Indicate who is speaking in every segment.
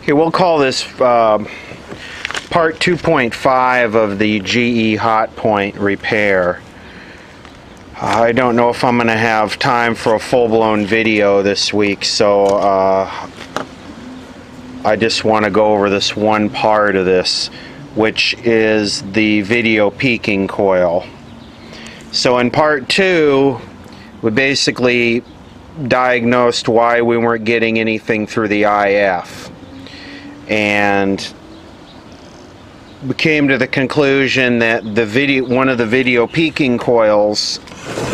Speaker 1: Okay, we'll call this part 2.5 of the GE Hotpoint repair. I don't know if I'm going to have time for a full-blown video this week, so I just want to go over this one part of this, which is the video peaking coil. So in part 2, we basically diagnosed why we weren't getting anything through the IF, and we came to the conclusion that one of the video peaking coils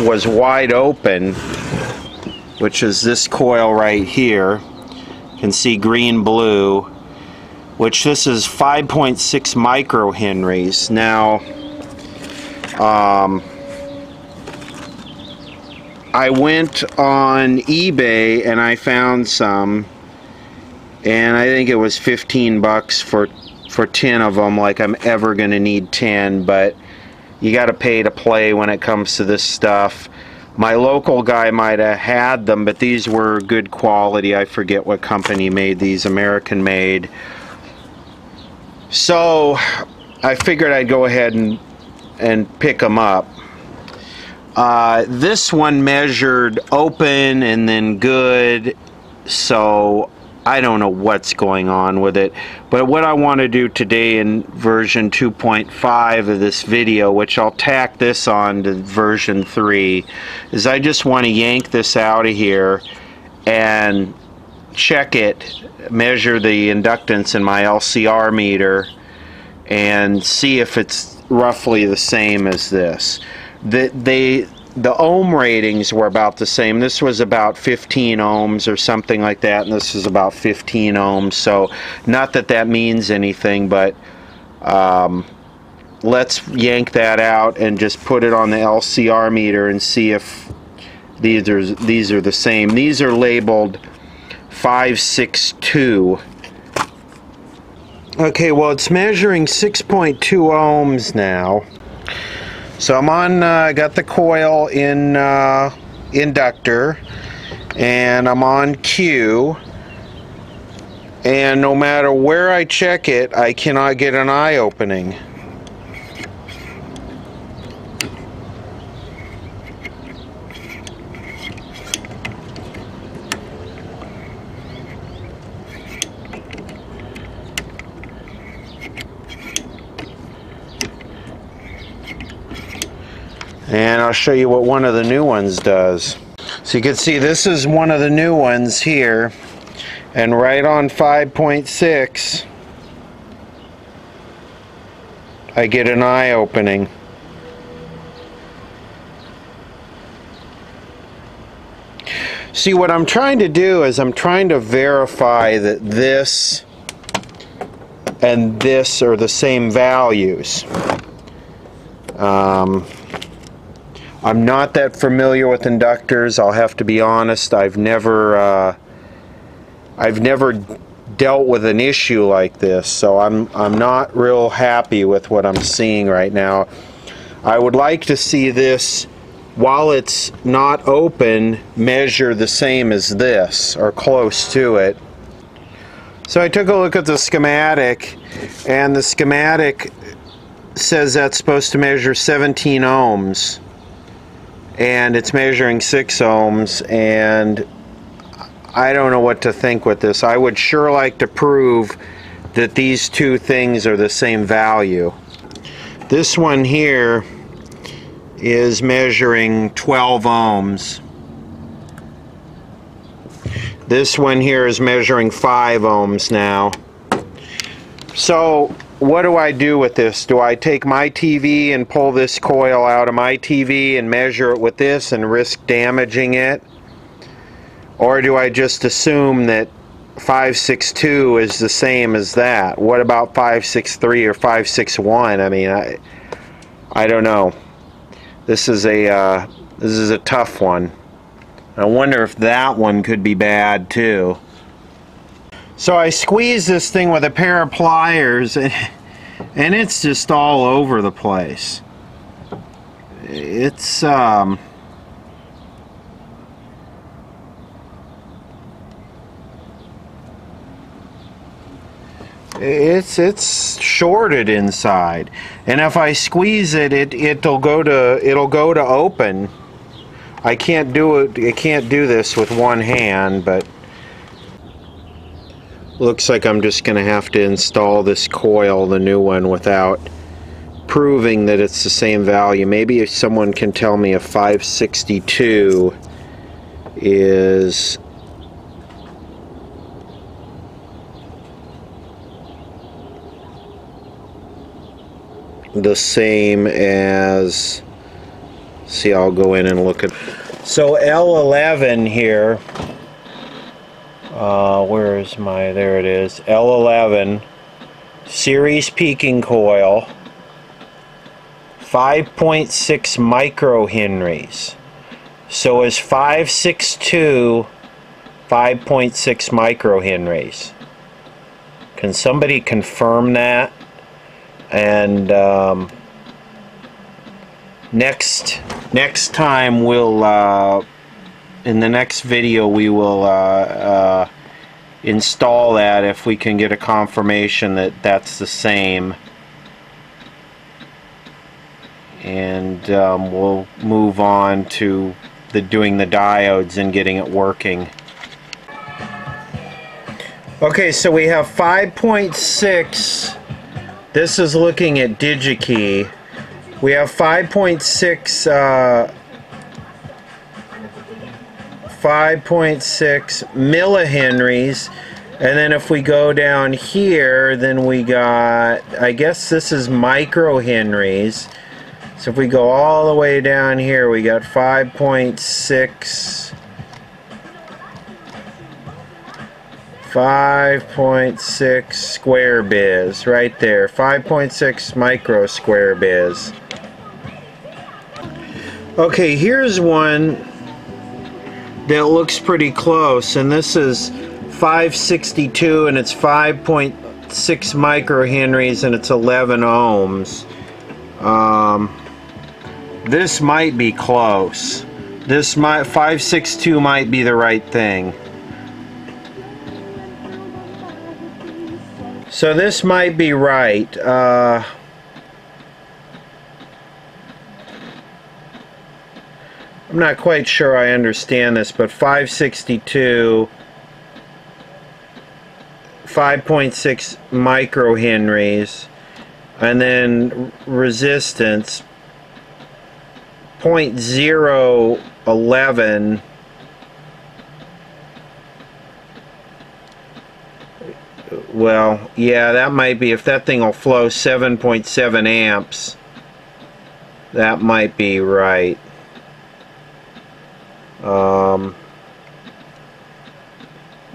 Speaker 1: was wide open, which is this coil right here. You can see green blue, which this is 5.6 microhenries. Now I went on eBay and I found some, and I think it was 15 bucks for 10 of them. Like I'm ever gonna need 10, but you gotta pay to play when it comes to this stuff. My local guy might have had them, but these were good quality. I forget what company made these, American made. So I figured I'd go ahead and pick them up. This one measured open and then good, so I don't know what's going on with it. But what I want to do today in version 2.5 of this video, which I'll tack this on to version 3, is I just want to yank this out of here and check it, measure the inductance in my LCR meter, and see if it's roughly the same as this. The ohm ratings were about the same. This was about 15 ohms or something like that, and this is about 15 ohms. So not that that means anything, but let's yank that out and just put it on the LCR meter and see if these are the same. These are labeled 562. Okay, well, it's measuring 6.2 ohms now. So I'm on, got the coil in inductor, and I'm on Q, and no matter where I check it, I cannot get an eye opening. And I'll show you what one of the new ones does. So you can see this is one of the new ones here, and right on 5.6 I get an eye opening. See, what I'm trying to do is I'm trying to verify that this and this are the same values. I'm not that familiar with inductors, I'll have to be honest. I've never dealt with an issue like this, so I'm not real happy with what I'm seeing right now. I would like to see this, while it's not open, measure the same as this, or close to it. So I took a look at the schematic, and the schematic says that's supposed to measure 17 ohms. And it's measuring 6 ohms, and I don't know what to think with this. I would sure like to prove that these two things are the same value. This one here is measuring 12 ohms. This one here is measuring 5 ohms now. So what do I do with this? Do I take my TV and pull this coil out of my TV and measure it with this and risk damaging it? Or do I just assume that 562 is the same as that? What about 563 or 561? I mean, I don't know. This is a tough one. I wonder if that one could be bad too. So I squeeze this thing with a pair of pliers, and it's just all over the place. It's it's shorted inside, and if I squeeze it, it'll go to open. I can't do this with one hand, but looks like I'm just gonna have to install this coil, the new one, without proving that it's the same value. Maybe if someone can tell me if 562 is the same as, see, I'll go in and look at, so L11 here, where is my, there it is, L11 series peaking coil, 5.6 microhenries. So is 562 5.6 microhenries? Can somebody confirm that? And next time we'll in the next video we will install that, if we can get a confirmation that that's the same, and we'll move on to doing the diodes and getting it working. Okay, so we have 5.6. This is looking at DigiKey. We have 5.6 millihenries, and then if we go down here, then we got, I guess this is microhenries. So if we go all the way down here, we got 5.6 square biz right there. 5.6 micro square biz. Okay, here's one that looks pretty close, and this is 562, and it's 5.6 microhenries, and it's 11 ohms. This might be close. 562 might be the right thing. So this might be right. I'm not quite sure I understand this, but 562, 5.6 microhenries, and then resistance 0.011. Well, yeah, that might be, if that thing will flow 7.7 amps, that might be right.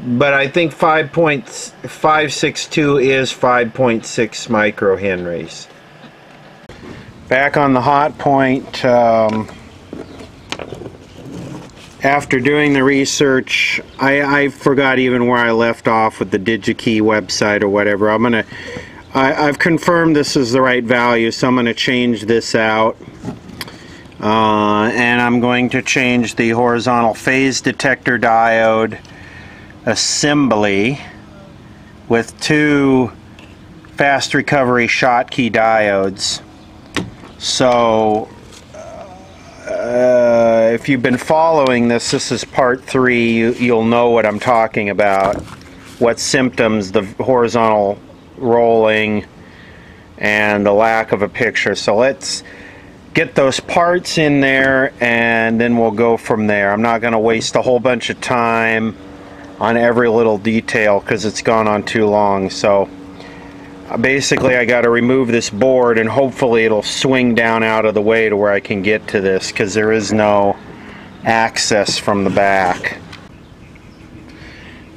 Speaker 1: But I think 5.562 is 5.6 microhenries. Back on the Hotpoint, after doing the research, I forgot even where I left off with the DigiKey website or whatever. I've confirmed this is the right value, so I'm going to change this out. And I'm going to change the horizontal phase detector diode assembly with 2 fast recovery Schottky diodes. So if you've been following this, this is part 3. You'll know what I'm talking about, what symptoms, the horizontal rolling and the lack of a picture. So let's get those parts in there, and then we'll go from there. I'm not going to waste a whole bunch of time on every little detail because it's gone on too long. So basically I got to remove this board, and hopefully it'll swing down out of the way to where I can get to this, because there is no access from the back.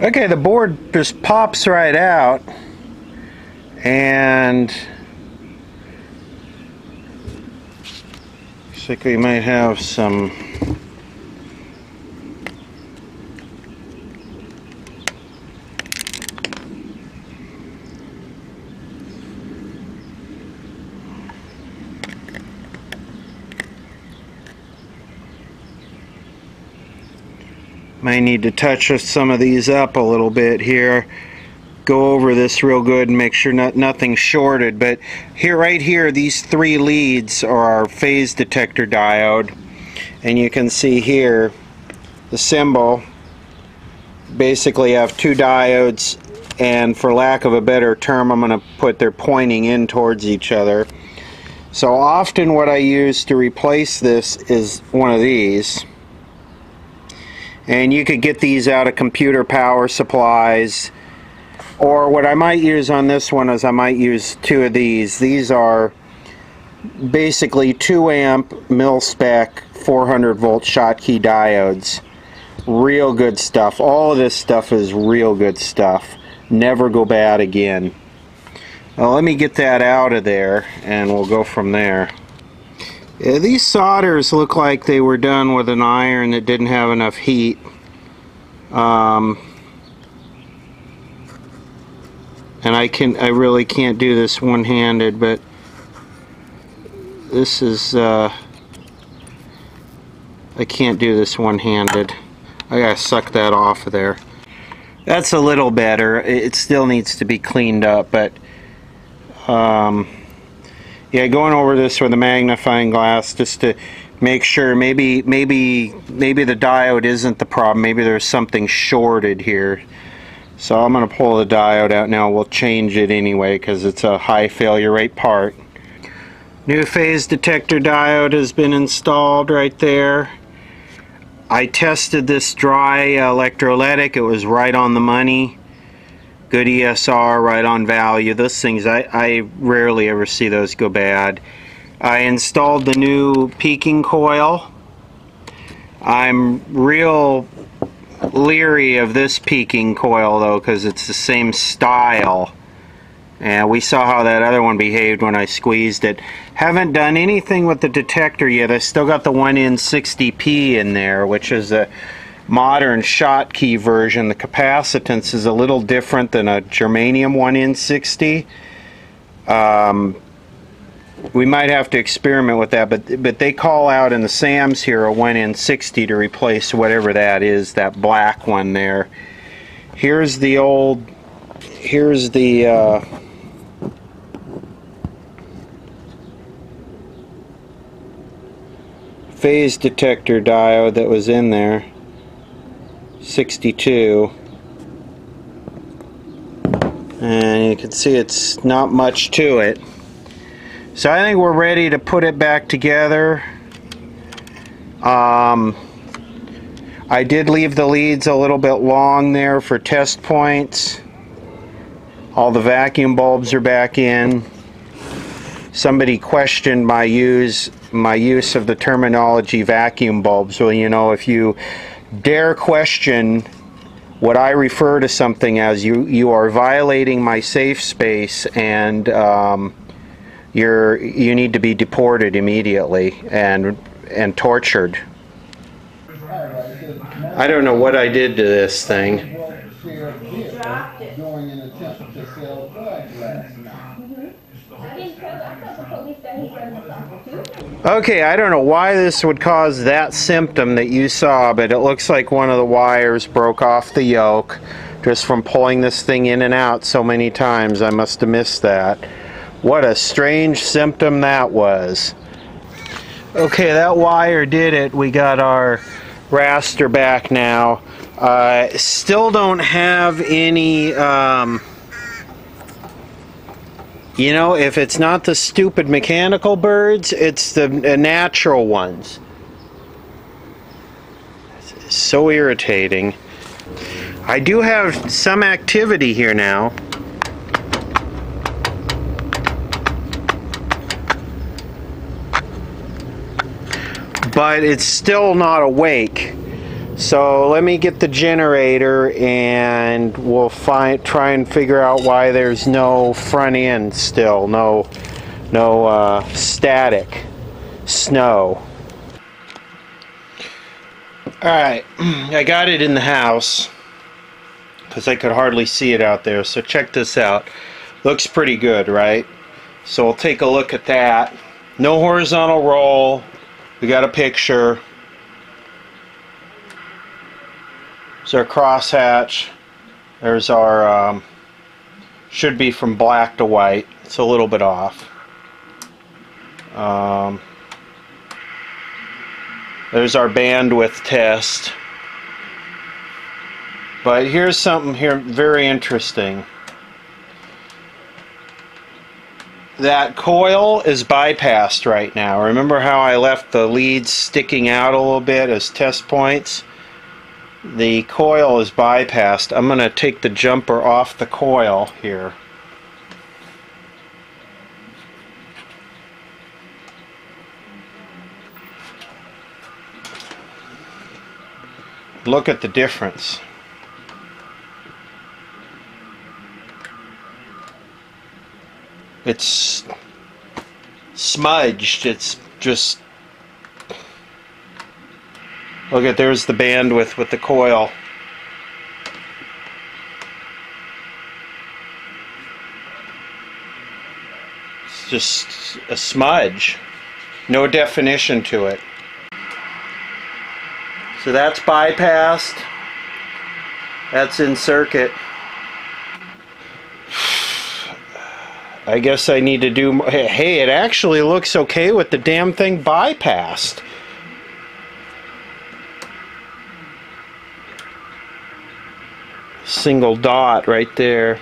Speaker 1: Okay, the board just pops right out, and looks like we might have some might need to touch some of these up a little bit here. go over this real good and make sure nothing's shorted. But here, right here, these three leads are our phase detector diode, and you can see here the symbol. Basically have two diodes, and for lack of a better term, I'm going to put they're pointing in towards each other. So often what I use to replace this is one of these, and you could get these out of computer power supplies, or what I might use on this one is I might use two of these. These are basically 2 amp mil-spec 400 volt Schottky diodes. Real good stuff. All of this stuff is real good stuff. Never go bad again. Well, let me get that out of there and we'll go from there. Yeah, these solders look like they were done with an iron that didn't have enough heat. And I really can't do this one-handed, but this is I can't do this one-handed. I gotta suck that off of there. That's a little better. It still needs to be cleaned up, but yeah, going over this with a magnifying glass just to make sure maybe the diode isn't the problem. Maybe there's something shorted here. So I'm going to pull the diode out now. We'll change it anyway because it's a high failure rate part. New phase detector diode has been installed right there. I tested this dry electrolytic. It was right on the money. Good ESR, right on value. Those things, I rarely ever see those go bad. I installed the new peaking coil. I'm real leery of this peaking coil though because it's the same style, and we saw how that other one behaved when I squeezed it. Haven't done anything with the detector yet. I still got the 1N60P in there, which is a modern Schottky version. The capacitance is a little different than a germanium 1N60. We might have to experiment with that, but they call out in the SAMs here a 1N60 to replace whatever that is, that black one there. Here's the phase detector diode that was in there, 62. And you can see it's not much to it. So I think we're ready to put it back together. I did leave the leads a little bit long there for test points. All the vacuum bulbs are back in. Somebody questioned my use of the terminology vacuum bulbs. Well, you know, if you dare question what I refer to something as, you are violating my safe space, and you need to be deported immediately and tortured. I don't know what I did to this thing. Okay, I don't know why this would cause that symptom that you saw, but it looks like one of the wires broke off the yoke just from pulling this thing in and out so many times. I must have missed that. What a strange symptom that was. Okay, that wire did it. We got our raster back now. Still don't have any, you know, if it's not the stupid mechanical birds, it's the natural ones. It's so irritating. I do have some activity here now. But it's still not awake. So let me get the generator and we'll try and figure out why there's no front end still, no static snow. Alright, I got it in the house because I could hardly see it out there, so check this out. Looks pretty good, right? So we'll take a look at that. No horizontal roll. We got a picture. There's our crosshatch. There's our Should be from black to white. It's a little bit off. There's our bandwidth test. But here's something here very interesting. That coil is bypassed right now. Remember how I left the leads sticking out a little bit as test points? The coil is bypassed. I'm going to take the jumper off the coil here. Look at the difference. It's smudged. It's just... Look at, there's the bandwidth with the coil. It's just a smudge. No definition to it. So that's bypassed. That's in circuit. I guess I need to do... Hey, it actually looks okay with the damn thing bypassed. Single dot right there.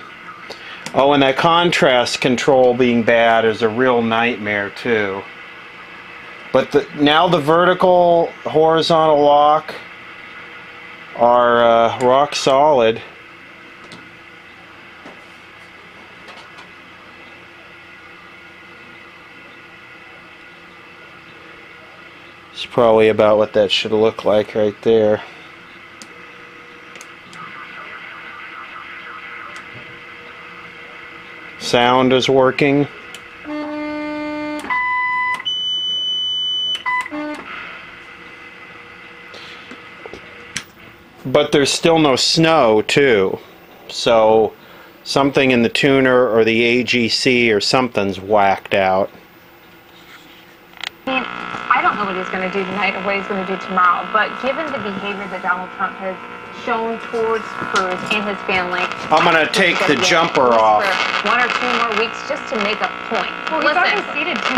Speaker 1: Oh, and that contrast control being bad is a real nightmare too. But now the vertical, horizontal lock are rock solid. It's probably about what that should look like right there. Sound is working. But there's still no snow too. So something in the tuner or the AGC or something's whacked out.
Speaker 2: I don't know what he's going to do tonight or what he's going to do tomorrow, but given the behavior that Donald Trump has shown towards Cruz and his family,
Speaker 1: I'm going to take the jumper off.
Speaker 2: For 1 or 2 more weeks just to make a point.
Speaker 3: Well, he's already ceded to...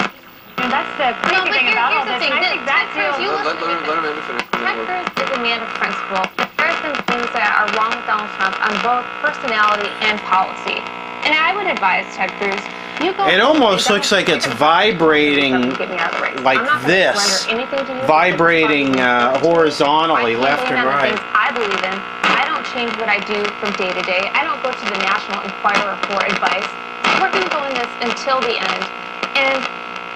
Speaker 3: And that's the crazy thing about all this. I think that's
Speaker 2: Ted Cruz is a man of principle. There are some things that are wrong with Donald Trump on both personality and policy. And I would advise Ted Cruz, you go...
Speaker 1: It almost looks like it's vibrating like this. Vibrating horizontally, left and right.
Speaker 2: I believe in. I don't change what I do from day to day. I don't go to the National Enquirer for advice. We're going to go in this until the end. And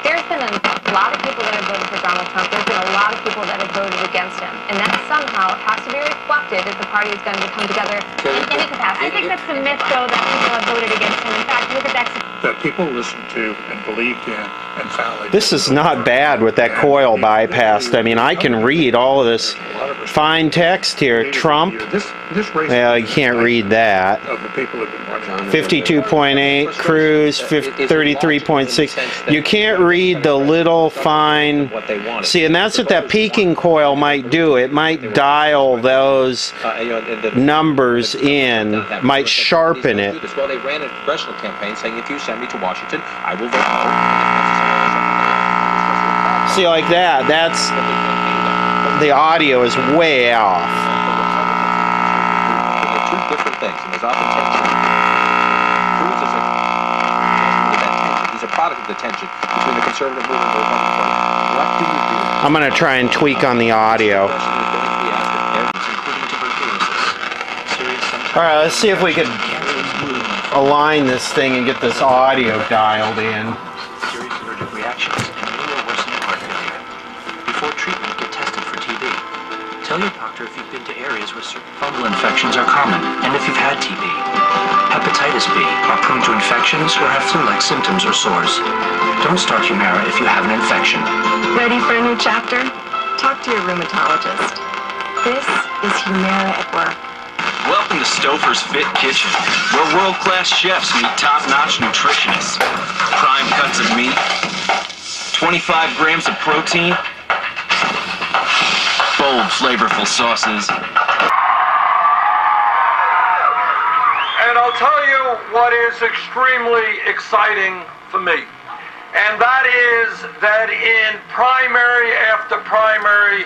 Speaker 2: there's been a lot of people that have voted for Donald Trump. There's been a lot of people that have voted against him. And that somehow has to be reflected if the party is going to come together in any capacity.
Speaker 3: I think that's a myth, though, that people have voted against him. In fact, look at that.
Speaker 4: That people listened to and believed in and found.
Speaker 1: This is not bad with that coil bypassed. I mean, I can read all of this fine text here. Trump. Well, you can't read that. 52.8. Cruz. 33.6. You can't read the little fine. See, and that's what that peaking coil might do. It might dial those numbers in. Might sharpen it.
Speaker 5: Well, they ran a congressional campaign saying, if you send me to Washington, I will vote no.
Speaker 1: See, like that, that's, the audio is way off.
Speaker 5: They're two different things, and there's often tension. Cruz is he's a product of the tension between the conservative movement and the Republican Party. What do you do?
Speaker 1: I'm going to try and tweak on the audio. Alright, let's see if we could align this thing and get this audio dialed in.
Speaker 6: Serious allergic reactions and near worsening heart failure. Before treatment, get tested for TB. Tell your doctor if you've been to areas where certain fungal infections are common and if you've had TB. Hepatitis B are prone to infections or have flu-like symptoms or sores. Don't start Humira if you have an infection.
Speaker 3: Ready for a new chapter? Talk to your rheumatologist. This is Humira at work.
Speaker 7: Welcome to Stouffer's Fit Kitchen, where world-class chefs meet top-notch nutritionists. Prime cuts of meat, 25 grams of protein, bold, flavorful sauces,
Speaker 8: and I'll tell you what is extremely exciting for me. And that is that in primary after primary,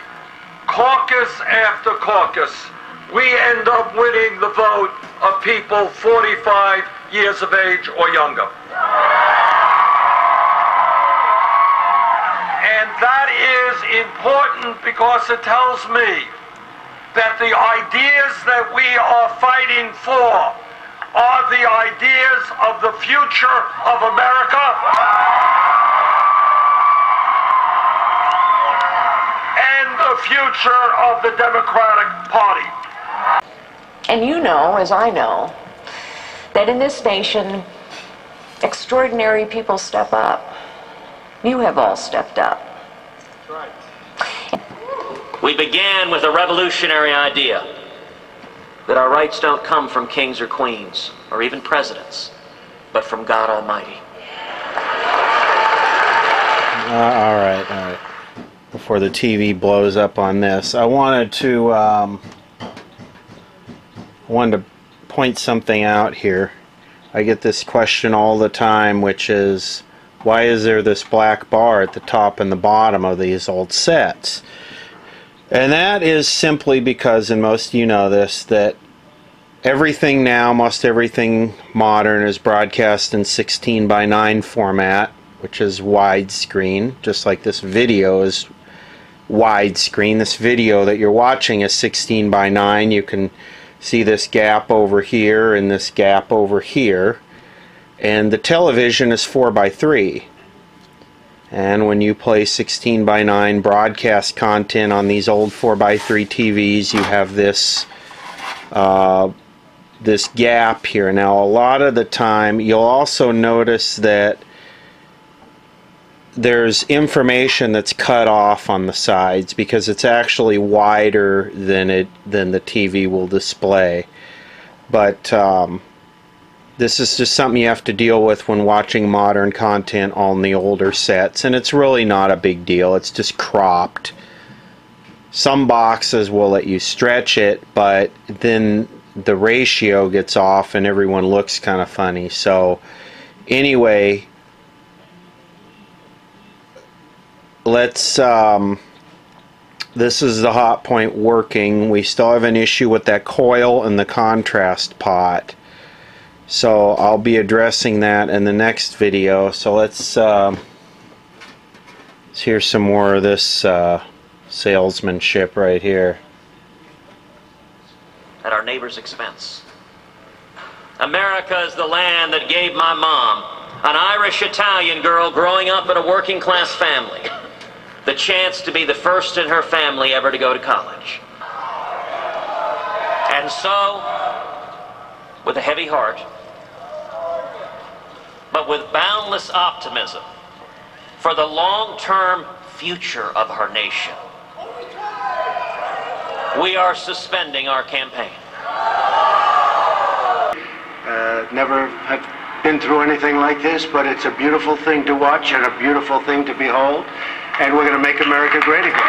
Speaker 8: caucus after caucus, we end up winning the vote of people 45 years of age or younger. And that is important because it tells me that the ideas that we are fighting for are the ideas of the future of America and the future of the Democratic Party.
Speaker 9: And you know, as I know, that in this nation, extraordinary people step up. You have all stepped up.
Speaker 8: That's right.
Speaker 6: We began with a revolutionary idea that our rights don't come from kings or queens or even presidents, but from God Almighty.
Speaker 1: All right. Before the TV blows up on this, I wanted to point something out here. I get this question all the time, which is, why is there this black bar at the top and the bottom of these old sets? And that is simply because, and most of you know this, that everything now, most everything modern, is broadcast in 16:9 format, which is widescreen, just like this video is widescreen. This video that you're watching is 16:9. You can see this gap over here and this gap over here. And the television is 4:3. And when you play 16:9 broadcast content on these old 4:3 TVs, you have this this gap here. Now, a lot of the time, you'll also notice that there's information that's cut off on the sides because it's actually wider than the TV will display. But this is just something you have to deal with when watching modern content on the older sets, and it's really not a big deal. It's just cropped. Some boxes will let you stretch it, but then the ratio gets off and everyone looks kind of funny. So anyway, let's this is the Hotpoint working. We still have an issue with that coil and the contrast pot, so I'll be addressing that in the next video. So let's hear some more of this salesmanship right here.
Speaker 6: At our neighbor's expense. America is the land that gave my mom, an Irish-Italian girl growing up in a working-class family, the chance to be the first in her family ever to go to college. And so, with a heavy heart, but with boundless optimism for the long-term future of her nation, we are suspending our campaign.
Speaker 10: Never have been through anything like this, but it's a beautiful thing to watch and a beautiful thing to behold. And we're going to make America great again.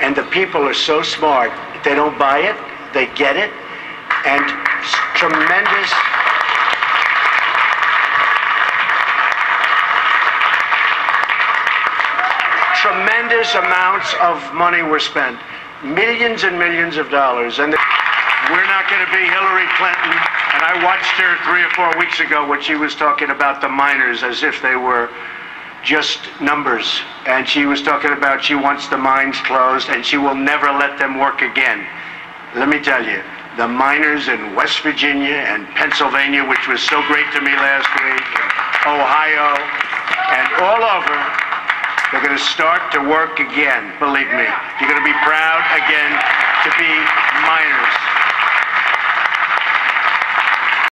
Speaker 10: And the people are so smart. They don't buy it, they get it, and tremendous amounts of money were spent. Millions and millions of dollars. And we're not going to be Hillary Clinton. And I watched her 3 or 4 weeks ago when she was talking about the miners as if they were just numbers. And she was talking about she wants the mines closed and she will never let them work again. Let me tell you, the miners in West Virginia and Pennsylvania, which was so great to me last week, and Ohio, and all over, they're going to start to work again, believe me. You're going to be proud again to be miners.